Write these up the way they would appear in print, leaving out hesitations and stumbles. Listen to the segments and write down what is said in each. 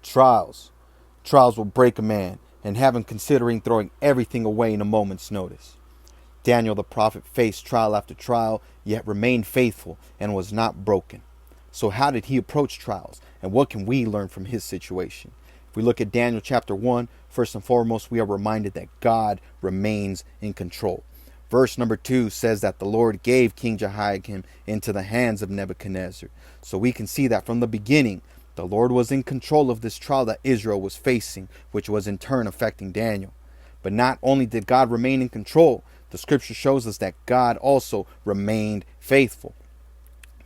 Trials. Trials will break a man and have him considering throwing everything away in a moment's notice. Daniel the prophet faced trial after trial, yet remained faithful and was not broken. So how did he approach trials, and what can we learn from his situation? If we look at Daniel chapter 1, first and foremost, we are reminded that God remains in control. Verse number 2 says that the Lord gave King Jehoiakim into the hands of Nebuchadnezzar. So we can see that from the beginning, the Lord was in control of this trial that Israel was facing, which was in turn affecting Daniel. But not only did God remain in control, the scripture shows us that God also remained faithful.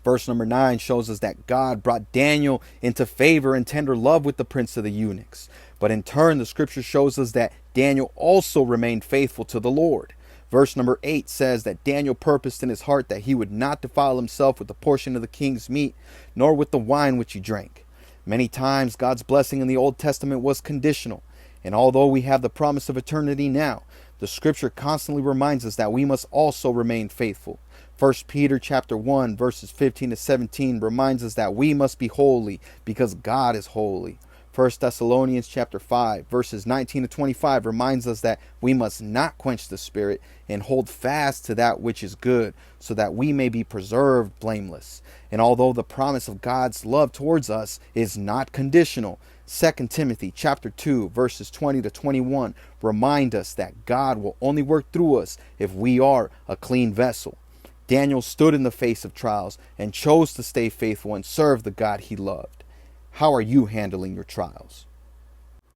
Verse number 9 shows us that God brought Daniel into favor and tender love with the prince of the eunuchs. But in turn, the scripture shows us that Daniel also remained faithful to the Lord. Verse number 8 says that Daniel purposed in his heart that he would not defile himself with a portion of the king's meat, nor with the wine which he drank. Many times God's blessing in the Old Testament was conditional. And although we have the promise of eternity now, the scripture constantly reminds us that we must also remain faithful. 1 Peter chapter 1 verses 15 to 17 reminds us that we must be holy because God is holy. 1 Thessalonians chapter 5 verses 19 to 25 reminds us that we must not quench the spirit and hold fast to that which is good, so that we may be preserved blameless. And although the promise of God's love towards us is not conditional, 2 Timothy chapter 2 verses 20 to 21 remind us that God will only work through us if we are a clean vessel. Daniel stood in the face of trials and chose to stay faithful and serve the God he loved. How are you handling your trials?